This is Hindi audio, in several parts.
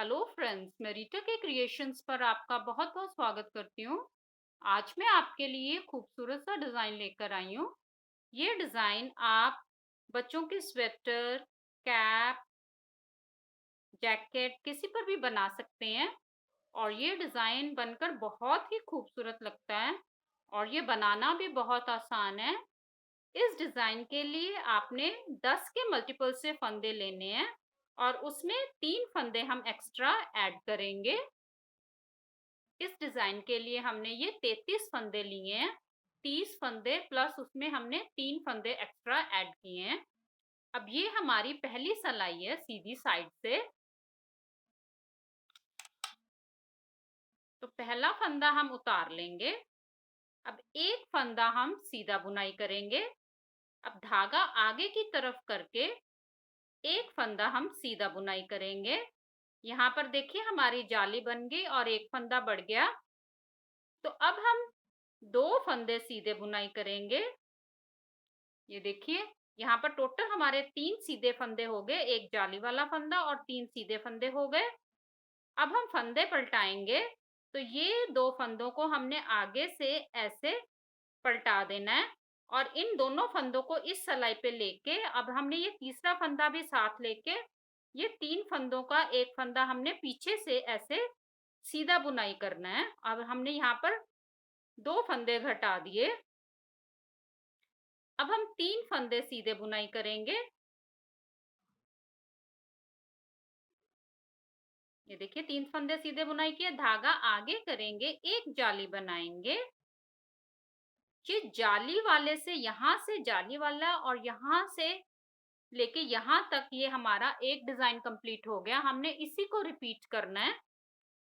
हेलो फ्रेंड्स, मैं रीटा के क्रिएशंस पर आपका बहुत बहुत स्वागत करती हूँ। आज मैं आपके लिए खूबसूरत सा डिज़ाइन लेकर आई हूँ। ये डिज़ाइन आप बच्चों के स्वेटर, कैप, जैकेट किसी पर भी बना सकते हैं और ये डिज़ाइन बनकर बहुत ही खूबसूरत लगता है और ये बनाना भी बहुत आसान है। इस डिज़ाइन के लिए आपने 10 के मल्टीपल से फंदे लेने हैं और उसमें 3 फंदे हम एक्स्ट्रा ऐड करेंगे। इस डिजाइन के लिए हमने ये 33 फंदे लिए हैं। 30 फंदे प्लस उसमें हमने 3 फंदे एक्स्ट्रा ऐड किए हैं। अब ये हमारी पहली सिलाई है सीधी साइड से। तो पहला फंदा हम उतार लेंगे। अब एक फंदा हम सीधा बुनाई करेंगे। अब धागा आगे की तरफ करके एक फंदा हम सीधा बुनाई करेंगे। यहाँ पर देखिए हमारी जाली बन गई और एक फंदा बढ़ गया। तो अब हम 2 फंदे सीधे बुनाई करेंगे। ये देखिए यहाँ पर टोटल हमारे 3 सीधे फंदे हो गए, एक जाली वाला फंदा और 3 सीधे फंदे हो गए। अब हम फंदे पलटाएंगे। तो ये 2 फंदों को हमने आगे से ऐसे पलटा देना है और इन दोनों फंदों को इस सलाई पे लेके अब हमने ये तीसरा फंदा भी साथ लेके ये 3 फंदों का एक फंदा हमने पीछे से ऐसे सीधा बुनाई करना है। अब हमने यहाँ पर 2 फंदे घटा दिए। अब हम 3 फंदे सीधे बुनाई करेंगे। ये देखिए 3 फंदे सीधे बुनाई किए, धागा आगे करेंगे, एक जाली बनाएंगे। ये जाली वाले से यहाँ से जाली वाला और यहाँ से लेके यहाँ तक ये हमारा एक डिजाइन कंप्लीट हो गया। हमने इसी को रिपीट करना है।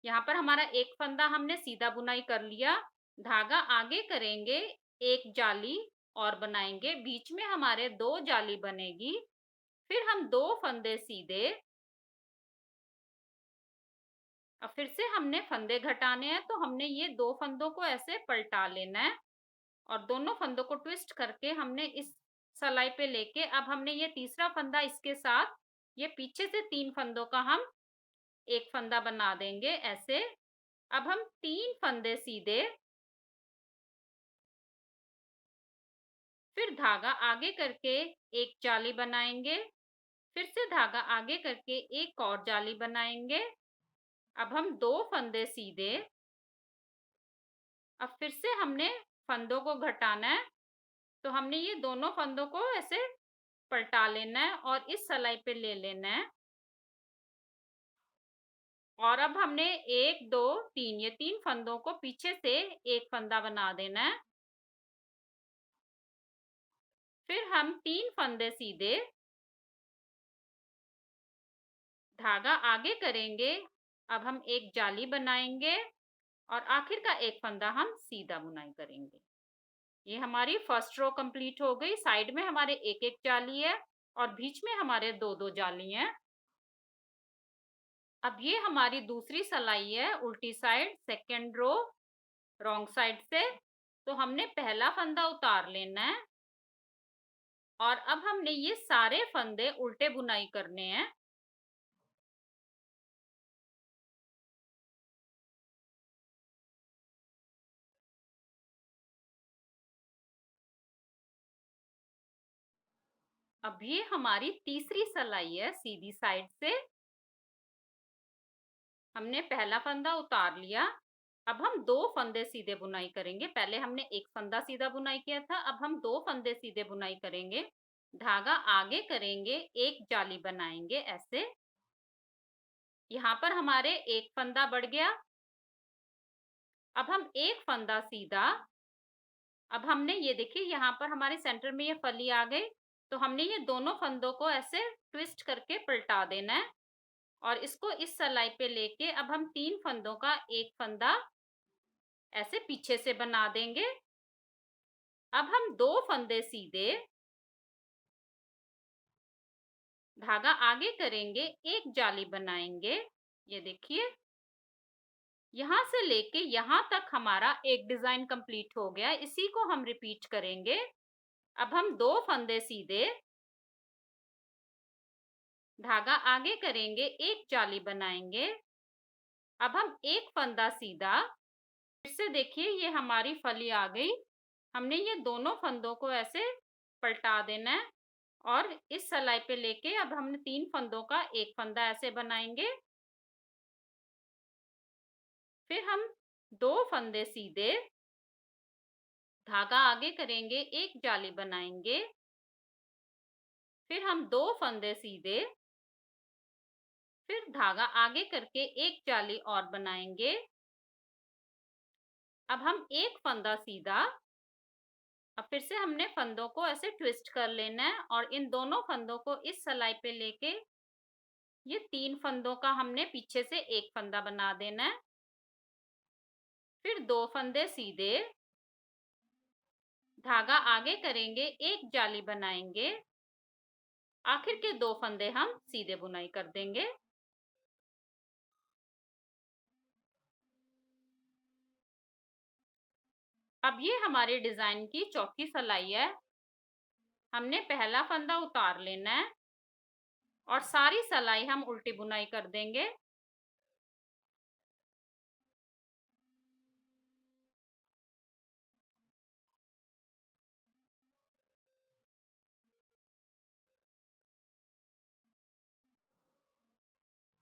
यहाँ पर हमारा एक फंदा हमने सीधा बुनाई कर लिया, धागा आगे करेंगे, एक जाली और बनाएंगे, बीच में हमारे 2 जाली बनेगी। फिर हम 2 फंदे सीधे। अब फिर से हमने फंदे घटाने हैं, तो हमने ये 2 फंदों को ऐसे पलटा लेना है और दोनों फंदों को ट्विस्ट करके हमने इस सलाई पे लेके अब हमने ये तीसरा फंदा इसके साथ ये पीछे से 3 फंदों का हम एक फंदा बना देंगे ऐसे। अब हम 3 फंदे सीधे, फिर धागा आगे करके एक जाली बनाएंगे, फिर से धागा आगे करके एक और जाली बनाएंगे। अब हम 2 फंदे सीधे। अब फिर से हमने फंदों को घटाना है, तो हमने ये दोनों फंदों को ऐसे पलटा लेना है और इस सलाई पे ले लेना है। और अब हमने 1 2 3 ये 3 फंदों को पीछे से एक फंदा बना देना है। फिर हम 3 फंदे सीधे, धागा आगे करेंगे, अब हम एक जाली बनाएंगे और आखिर का एक फंदा हम सीधा बुनाई करेंगे। ये हमारी फर्स्ट रो कंप्लीट हो गई। साइड में हमारे एक एक जाली है और बीच में हमारे दो दो जाली हैं। अब ये हमारी दूसरी सिलाई है, उल्टी side, second row wrong side से। तो हमने पहला फंदा उतार लेना है और अब हमने ये सारे फंदे उल्टे बुनाई करने हैं। अब ये हमारी तीसरी सिलाई है सीधी साइड से। हमने पहला फंदा उतार लिया। अब हम 2 फंदे सीधे बुनाई करेंगे। पहले हमने एक फंदा सीधा बुनाई किया था, अब हम 2 फंदे सीधे बुनाई करेंगे। धागा आगे करेंगे, एक जाली बनाएंगे ऐसे। यहाँ पर हमारे एक फंदा बढ़ गया। अब हम एक फंदा सीधा। अब हमने ये देखिए यहाँ पर हमारे सेंटर में ये फली आ गई। तो हमने ये दोनों फंदों को ऐसे ट्विस्ट करके पलटा देना है और इसको इस सलाई पे लेके अब हम 3 फंदों का एक फंदा ऐसे पीछे से बना देंगे। अब हम 2 फंदे सीधे, धागा आगे करेंगे, एक जाली बनाएंगे। ये देखिए यहाँ से लेके यहाँ तक हमारा एक डिजाइन कंप्लीट हो गया। इसी को हम रिपीट करेंगे। अब हम 2 फंदे सीधे, धागा आगे करेंगे, एक जाली बनाएंगे। अब हम एक फंदा सीधा, फिर से देखिए ये हमारी फली आ गई। हमने ये दोनों फंदों को ऐसे पलटा देना है और इस सलाई पे लेके अब हमने 3 फंदों का एक फंदा ऐसे बनाएंगे। फिर हम 2 फंदे सीधे, धागा आगे करेंगे, एक जाली बनाएंगे। फिर हम 2 फंदे सीधे, फिर धागा आगे करके एक जाली और बनाएंगे। अब हम एक फंदा सीधा, अब फिर से हमने फंदों को ऐसे ट्विस्ट कर लेना है और इन दोनों फंदों को इस सलाई पे लेके ये 3 फंदों का हमने पीछे से एक फंदा बना देना है। फिर 2 फंदे सीधे, धागा आगे करेंगे, एक जाली बनाएंगे। आखिर के 2 फंदे हम सीधे बुनाई कर देंगे। अब ये हमारे डिजाइन की चौथी सलाई है। हमने पहला फंदा उतार लेना है और सारी सलाई हम उल्टी बुनाई कर देंगे।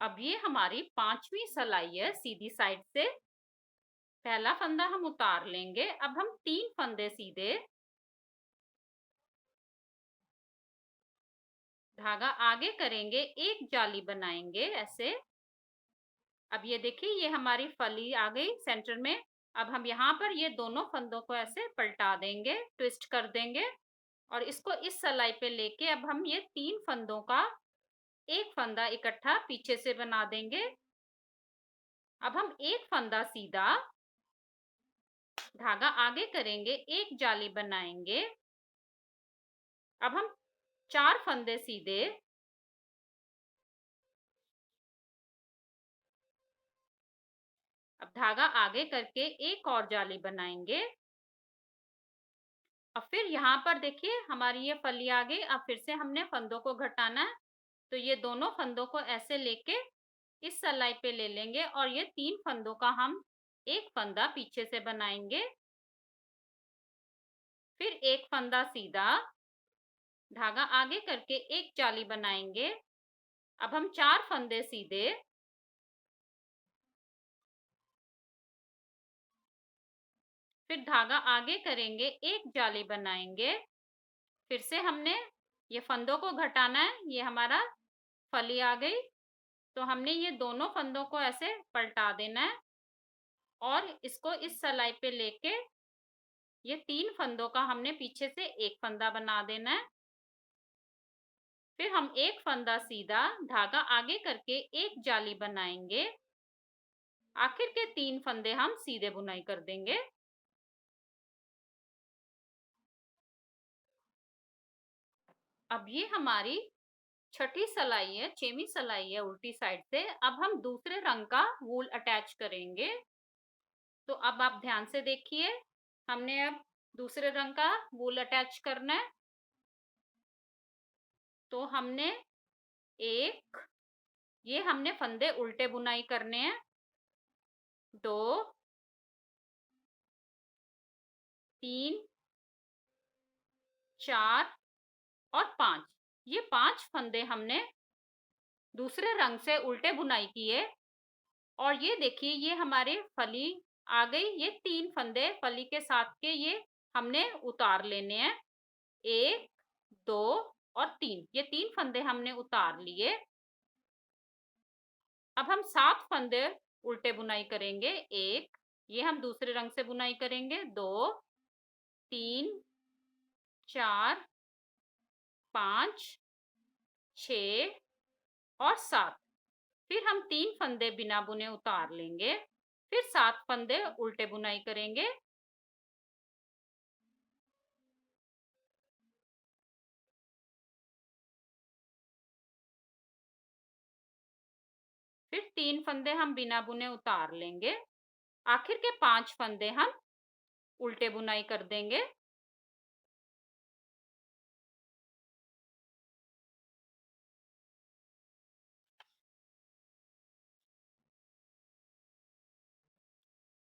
अब ये हमारी 5वीं सलाई है सीधी साइड से। पहला फंदा हम उतार लेंगे। अब हम 3 फंदे सीधे, धागा आगे करेंगे, एक जाली बनाएंगे ऐसे। अब ये देखिए ये हमारी फली आ गई सेंटर में। अब हम यहाँ पर ये दोनों फंदों को ऐसे पलटा देंगे, ट्विस्ट कर देंगे और इसको इस सलाई पे लेके अब हम ये 3 फंदों का एक फंदा इकट्ठा पीछे से बना देंगे। अब हम एक फंदा सीधा, धागा आगे करेंगे, एक जाली बनाएंगे। अब हम 4 फंदे सीधे, अब धागा आगे करके एक और जाली बनाएंगे। अब फिर यहाँ पर देखिए हमारी ये फली आ गई। अब फिर से हमने फंदों को घटाना है, तो ये दोनों फंदों को ऐसे लेके इस सलाई पे ले लेंगे और ये 3 फंदों का हम एक फंदा पीछे से बनाएंगे। फिर एक फंदा सीधा, धागा आगे करके एक जाली बनाएंगे। अब हम 4 फंदे सीधे, फिर धागा आगे करेंगे, एक जाली बनाएंगे। फिर से हमने ये फंदों को घटाना है। ये हमारा फली आ गई, तो हमने ये दोनों फंदों को ऐसे पलटा देना है और इसको इस सलाई पे लेके ये 3 फंदों का हमने पीछे से एक फंदा बना देना है। फिर हम एक फंदा सीधा, धागा आगे करके एक जाली बनाएंगे। आखिर के 3 फंदे हम सीधे बुनाई कर देंगे। अब ये हमारी छठी सलाई है, 6वीं सलाई है उल्टी साइड से। अब हम दूसरे रंग का वूल अटैच करेंगे। तो अब आप ध्यान से देखिए, हमने अब दूसरे रंग का वूल अटैच करना है। तो हमने एक, ये हमने फंदे उल्टे बुनाई करने हैं। 2, 3, 4 और 5, ये 5 फंदे हमने दूसरे रंग से उल्टे बुनाई किए। और ये देखिए ये हमारे फली आ गई। ये 3 फंदे फली के साथ के ये हमने उतार लेने हैं। 1, 2 और 3, ये 3 फंदे हमने उतार लिए। अब हम 7 फंदे उल्टे बुनाई करेंगे। 1, ये हम दूसरे रंग से बुनाई करेंगे। 2, 3, 4, 5, 6 और 7। फिर हम 3 फंदे बिना बुने उतार लेंगे। फिर 7 फंदे उल्टे बुनाई करेंगे। फिर 3 फंदे हम बिना बुने उतार लेंगे। आखिर के 5 फंदे हम उल्टे बुनाई कर देंगे।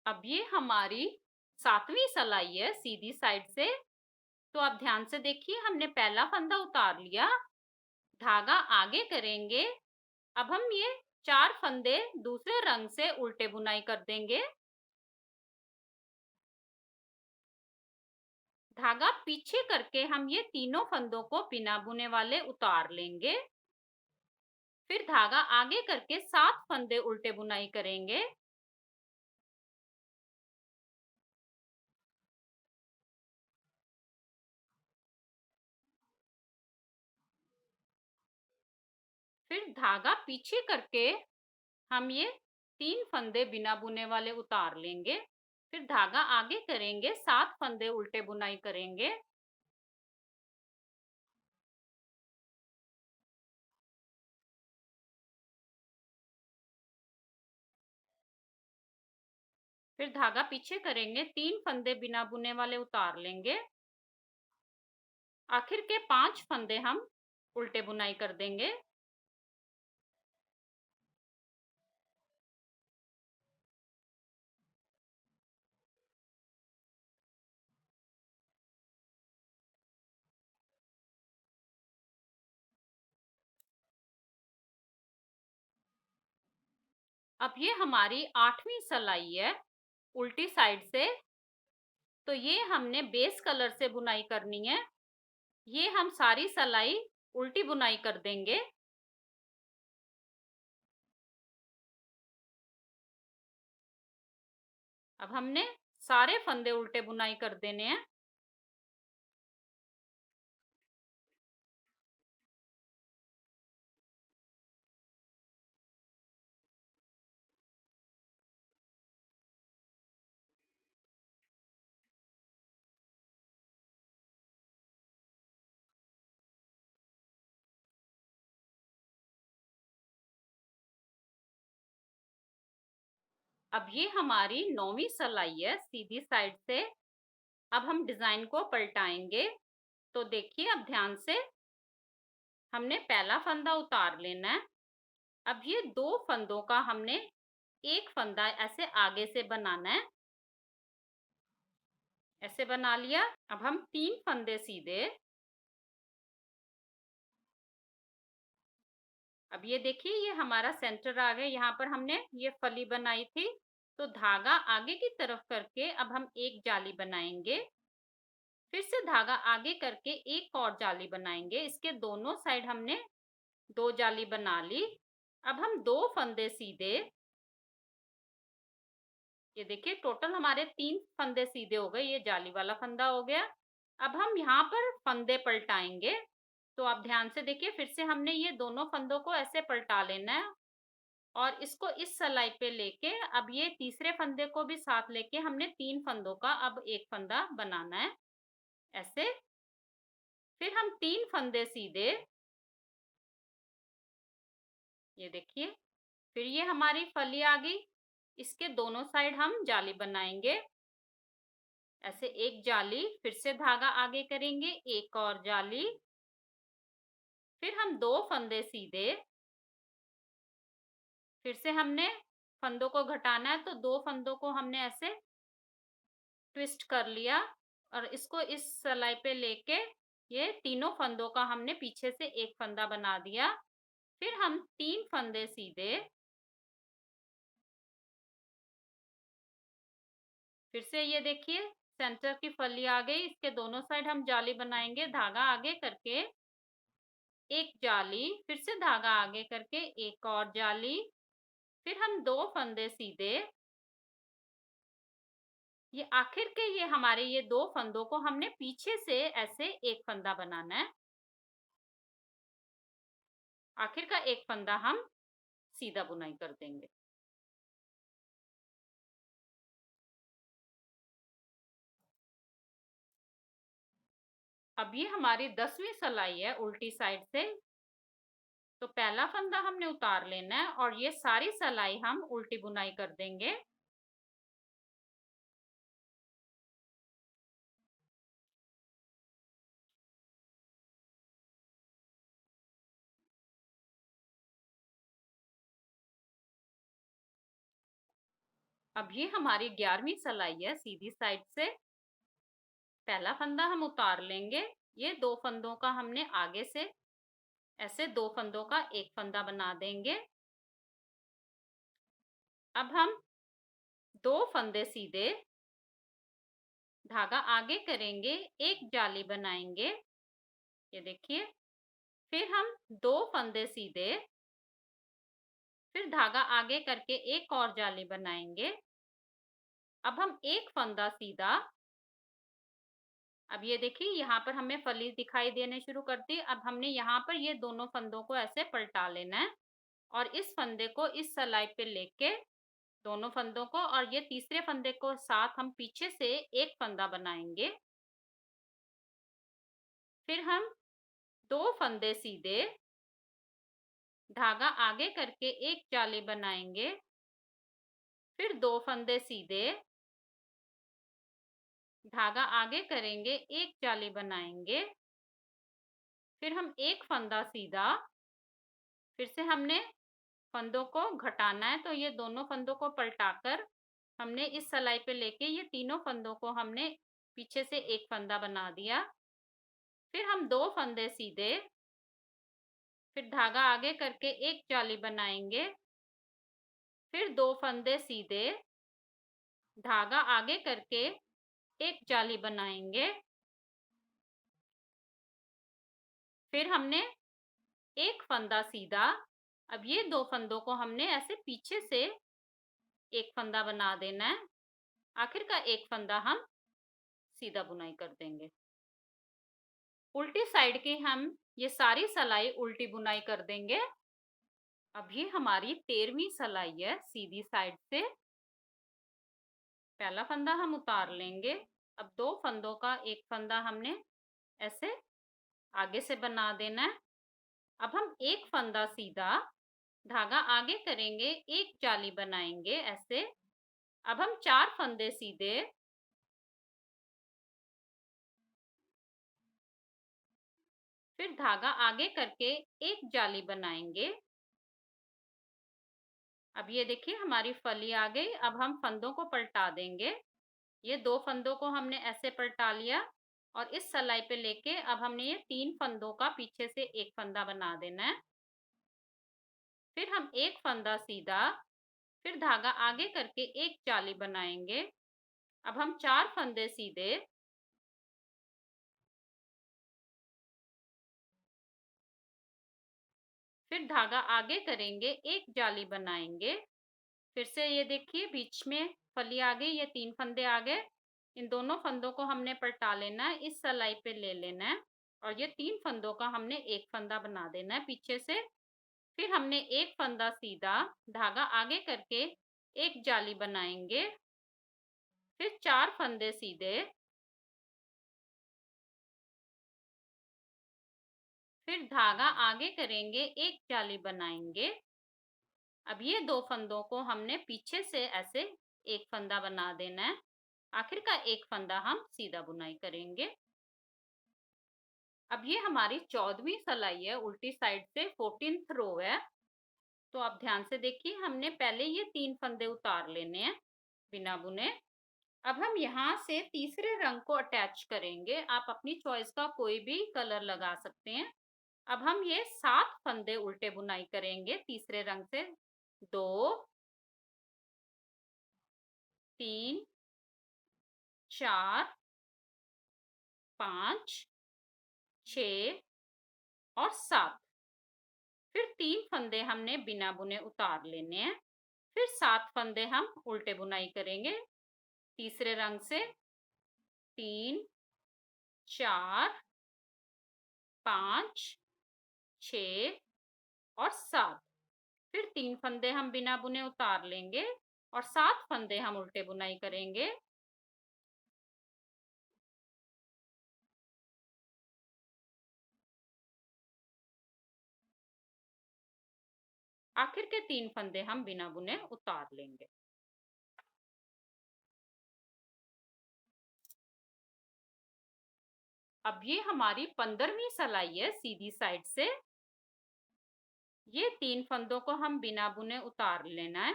अब ये हमारी 7वीं सिलाई है सीधी साइड से। तो आप ध्यान से देखिए, हमने पहला फंदा उतार लिया, धागा आगे करेंगे। अब हम ये 4 फंदे दूसरे रंग से उल्टे बुनाई कर देंगे। धागा पीछे करके हम ये तीनों फंदों को बिना बुने वाले उतार लेंगे। फिर धागा आगे करके 7 फंदे उल्टे बुनाई करेंगे। फिर धागा पीछे करके हम ये 3 फंदे बिना बुने वाले उतार लेंगे। फिर धागा आगे करेंगे, 7 फंदे उल्टे बुनाई करेंगे। फिर धागा पीछे करेंगे, 3 फंदे बिना बुने वाले उतार लेंगे। आखिर के 5 फंदे हम उल्टे बुनाई कर देंगे। अब ये हमारी 8वीं सिलाई है उल्टी साइड से। तो ये हमने बेस कलर से बुनाई करनी है। ये हम सारी सिलाई उल्टी बुनाई कर देंगे। अब हमने सारे फंदे उल्टे बुनाई कर देने हैं। अब ये हमारी 9वीं सिलाई है सीधी साइड से। अब हम डिजाइन को पलटाएंगे। तो देखिए, अब ध्यान से, हमने पहला फंदा उतार लेना है। अब ये 2 फंदों का हमने एक फंदा ऐसे आगे से बनाना है। ऐसे बना लिया। अब हम 3 फंदे सीधे। अब ये देखिए, ये हमारा सेंटर आ गया। यहाँ पर हमने ये फली बनाई थी। तो धागा आगे की तरफ करके अब हम एक जाली बनाएंगे। फिर से धागा आगे करके एक और जाली बनाएंगे। इसके दोनों साइड हमने 2 जाली बना ली। अब हम 2 फंदे सीधे। ये देखिए, टोटल हमारे 3 फंदे सीधे हो गए। ये जाली वाला फंदा हो गया। अब हम यहाँ पर फंदे पलटाएंगे। तो आप ध्यान से देखिए, फिर से हमने ये दोनों फंदों को ऐसे पलटा लेना है और इसको इस सलाई पे लेके अब ये तीसरे फंदे को भी साथ लेके हमने 3 फंदों का अब एक फंदा बनाना है ऐसे। फिर हम 3 फंदे सीधे। ये देखिए, फिर ये हमारी फली आ गई। इसके दोनों साइड हम जाली बनाएंगे। ऐसे एक जाली, फिर से धागा आगे करेंगे, एक और जाली। फिर हम 2 फंदे सीधे। फिर से हमने फंदों को घटाना है, तो 2 फंदों को हमने ऐसे ट्विस्ट कर लिया और इसको इस सलाई पे लेके ये तीनों फंदों का हमने पीछे से एक फंदा बना दिया। फिर हम 3 फंदे सीधे। फिर से ये देखिए, सेंटर की फली आ गई। इसके दोनों साइड हम जाली बनाएंगे, धागा आगे करके एक जाली, फिर से धागा आगे करके एक और जाली। फिर हम 2 फंदे सीधे। ये आखिर के ये हमारे ये 2 फंदों को हमने पीछे से ऐसे एक फंदा बनाना है। आखिर का एक फंदा हम सीधा बुनाई कर देंगे। अब ये हमारी 10वीं सिलाई है उल्टी साइड से। तो पहला फंदा हमने उतार लेना है और ये सारी सिलाई हम उल्टी बुनाई कर देंगे। अब ये हमारी 11वीं सिलाई है सीधी साइड से। पहला फंदा हम उतार लेंगे। ये 2 फंदों का हमने आगे से ऐसे 2 फंदों का एक फंदा बना देंगे। अब हम 2 फंदे सीधे, धागा आगे करेंगे, एक जाली बनाएंगे। ये देखिए। फिर हम 2 फंदे सीधे, फिर धागा आगे करके एक और जाली बनाएंगे। अब हम एक फंदा सीधा, अब ये देखिए यहाँ पर हमें फली दिखाई देने शुरू करती है। अब हमने यहाँ पर ये दोनों फंदों को ऐसे पलटा लेना है और इस फंदे को इस सलाई पे लेके दोनों फंदों को और ये तीसरे फंदे को साथ हम पीछे से एक फंदा बनाएंगे। फिर हम 2 फंदे सीधे, धागा आगे करके एक जाली बनाएंगे। फिर 2 फंदे सीधे, धागा आगे करेंगे, एक जाली बनाएंगे। फिर हम एक फंदा सीधा, फिर से हमने फंदों को घटाना है तो ये दोनों फंदों को पलटाकर हमने इस सलाई पे लेके ये तीनों फंदों को हमने पीछे से एक फंदा बना दिया। फिर हम 2 फंदे सीधे, फिर धागा आगे करके एक जाली बनाएंगे। फिर 2 फंदे सीधे, धागा आगे करके एक जाली बनाएंगे। फिर हमने एक फंदा सीधा। अब ये 2 फंदों को हमने ऐसे पीछे से एक फंदा बना देना है। आखिर का एक फंदा हम सीधा बुनाई कर देंगे। उल्टी साइड की हम ये सारी सिलाई उल्टी बुनाई कर देंगे। अब ये हमारी 13वीं सिलाई है सीधी साइड से। पहला फंदा हम उतार लेंगे। अब 2 फंदों का एक फंदा हमने ऐसे आगे से बना देना है। अब हम एक फंदा सीधा, धागा आगे करेंगे, एक जाली बनाएंगे ऐसे। अब हम 4 फंदे सीधे, फिर धागा आगे करके एक जाली बनाएंगे। अब ये देखिए हमारी फली आ गई। अब हम फंदों को पलटा देंगे। ये 2 फंदों को हमने ऐसे पलटा लिया और इस सलाई पे लेके अब हमने ये 3 फंदों का पीछे से एक फंदा बना देना है। फिर हम एक फंदा सीधा, फिर धागा आगे करके एक जाली बनाएंगे। अब हम 4 फंदे सीधे, फिर धागा आगे करेंगे, एक जाली बनाएंगे। फिर से ये देखिए बीच में फली आ गई, ये 3 फंदे आ गए। इन दोनों फंदों को हमने पलटा लेना है, इस सलाई पे ले लेना है और ये 3 फंदों का हमने एक फंदा बना देना है पीछे से। फिर हमने एक फंदा सीधा, धागा आगे करके एक जाली बनाएंगे। फिर 4 फंदे सीधे, फिर धागा आगे करेंगे, एक जाली बनाएंगे। अब ये 2 फंदों को हमने पीछे से ऐसे एक फंदा बना देना है। आखिर का एक फंदा हम सीधा बुनाई करेंगे। अब ये हमारी 14वीं सिलाई है, उल्टी साइड से 14th रो है। तो आप ध्यान से देखिए, हमने पहले ये 3 फंदे उतार लेने हैं बिना बुने। अब हम यहाँ से तीसरे रंग को अटैच करेंगे। आप अपनी चॉइस का कोई भी कलर लगा सकते हैं। अब हम ये 7 फंदे उल्टे बुनाई करेंगे तीसरे रंग से। 2, 3, 4, 5, 6 और 7। फिर 3 फंदे हमने बिना बुने उतार लेने हैं। फिर 7 फंदे हम उल्टे बुनाई करेंगे तीसरे रंग से। 3, 4, 5, 6 और 7। फिर 3 फंदे हम बिना बुने उतार लेंगे और 7 फंदे हम उल्टे बुनाई करेंगे। आखिर के 3 फंदे हम बिना बुने उतार लेंगे। अब ये हमारी 15वीं सिलाई है सीधी साइड से। ये 3 फंदों को हम बिना बुने उतार लेना है।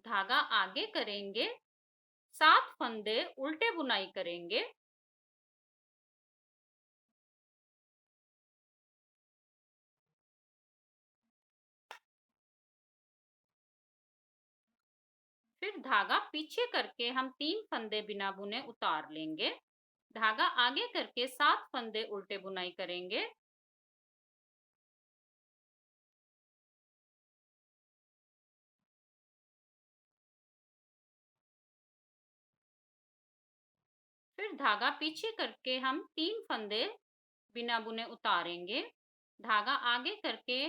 धागा आगे करेंगे, 7 फंदे उल्टे बुनाई करेंगे। फिर धागा पीछे करके हम 3 फंदे बिना बुने उतार लेंगे। धागा आगे करके 7 फंदे उल्टे बुनाई करेंगे। फिर धागा पीछे करके हम 3 फंदे बिना बुने उतारेंगे। धागा आगे करके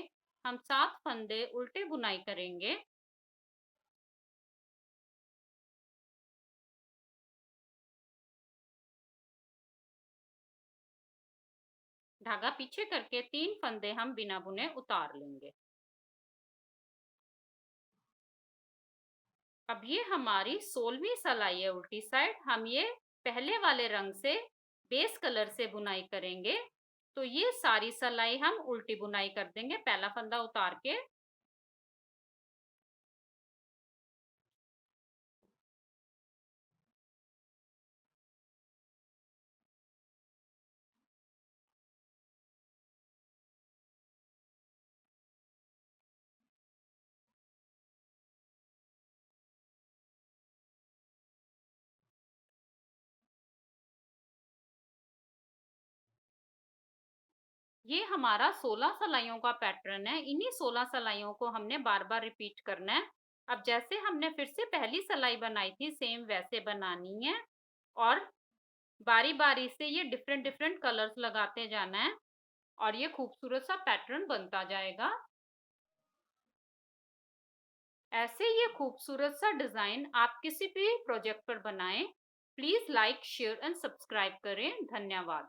हम 7 फंदे उल्टे बुनाई करेंगे। धागा पीछे करके 3 फंदे हम बिना बुने उतार लेंगे। अब ये हमारी 16वीं सिलाई है उल्टी साइड। हम ये पहले वाले रंग से बेस कलर से बुनाई करेंगे। तो ये सारी सिलाई हम उल्टी बुनाई कर देंगे पहला फंदा उतार के। ये हमारा 16 सिलाइयों का पैटर्न है। इन्हीं 16 सिलाइयों को हमने बार बार रिपीट करना है। अब जैसे हमने फिर से पहली सिलाई बनाई थी सेम वैसे बनानी है और बारी बारी से ये डिफरेंट डिफरेंट कलर्स लगाते जाना है और ये खूबसूरत सा पैटर्न बनता जाएगा। ऐसे ये खूबसूरत सा डिजाइन आप किसी भी प्रोजेक्ट पर बनाएं। Please like share and subscribe करें। धन्यवाद।